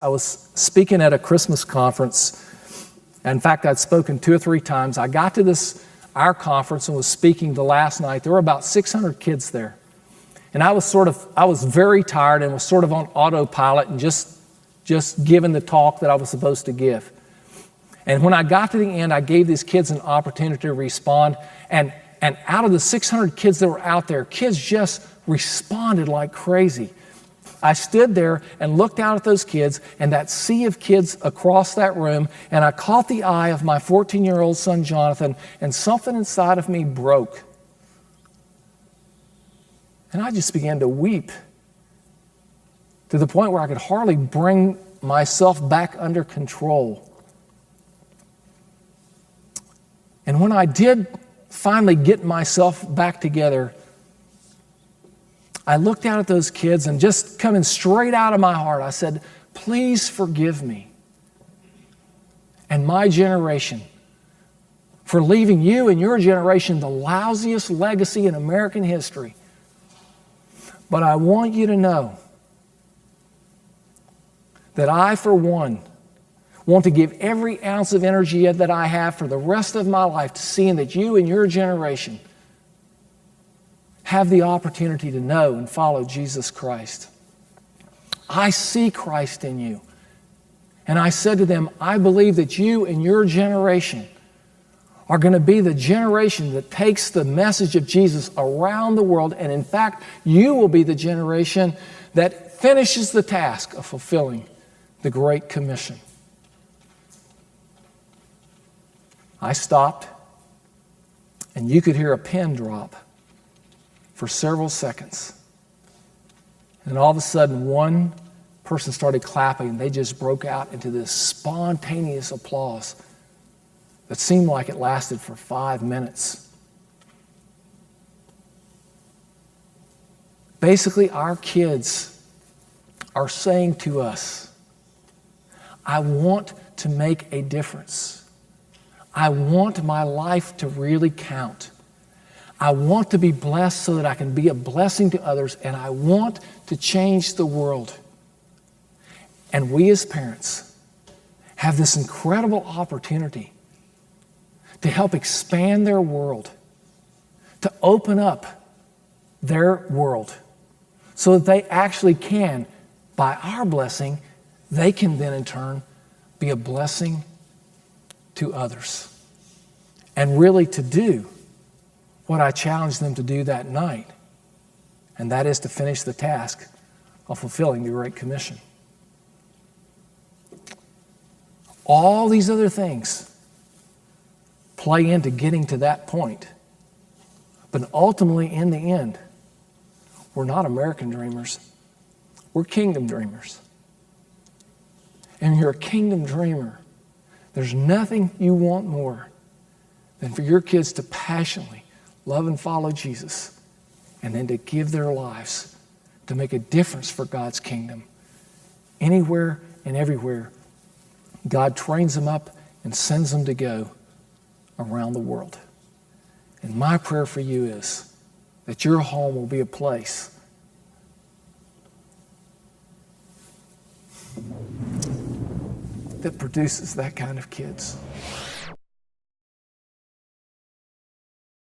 I was speaking at a Christmas conference. In fact, I'd spoken 2 or 3 times. I got to our conference and was speaking the last night. There were about 600 kids there. And I was very tired and was sort of on autopilot and just giving the talk that I was supposed to give. And when I got to the end, I gave these kids an opportunity to respond. And out of the 600 kids that were out there, kids just responded like crazy. I stood there and looked out at those kids and that sea of kids across that room, and I caught the eye of my 14-year-old son, Jonathan, and something inside of me broke. And I just began to weep to the point where I could hardly bring myself back under control. And when I did finally get myself back together, I looked out at those kids and just coming straight out of my heart, I said, please forgive me and my generation for leaving you and your generation the lousiest legacy in American history. But I want you to know that I, for one, want to give every ounce of energy that I have for the rest of my life to seeing that you and your generation have the opportunity to know and follow Jesus Christ. I see Christ in you. And I said to them, I believe that you and your generation are going to be the generation that takes the message of Jesus around the world. And in fact, you will be the generation that finishes the task of fulfilling the Great Commission. I stopped, and you could hear a pin drop for several seconds. And all of a sudden, one person started clapping, and they just broke out into this spontaneous applause that seemed like it lasted for 5 minutes. Basically, our kids are saying to us, I want to make a difference. I want my life to really count. I want to be blessed so that I can be a blessing to others, and I want to change the world. And we as parents have this incredible opportunity to help expand their world, to open up their world so that they actually can, by our blessing, they can then in turn be a blessing to others. And really to do what I challenged them to do that night, and that is to finish the task of fulfilling the Great Commission. All these other things play into getting to that point. But ultimately, in the end, we're not American dreamers. We're kingdom dreamers. And you're a kingdom dreamer. There's nothing you want more than for your kids to passionately love and follow Jesus, and then to give their lives to make a difference for God's kingdom. Anywhere and everywhere, God trains them up and sends them to go around the world. And my prayer for you is that your home will be a place that produces that kind of kids.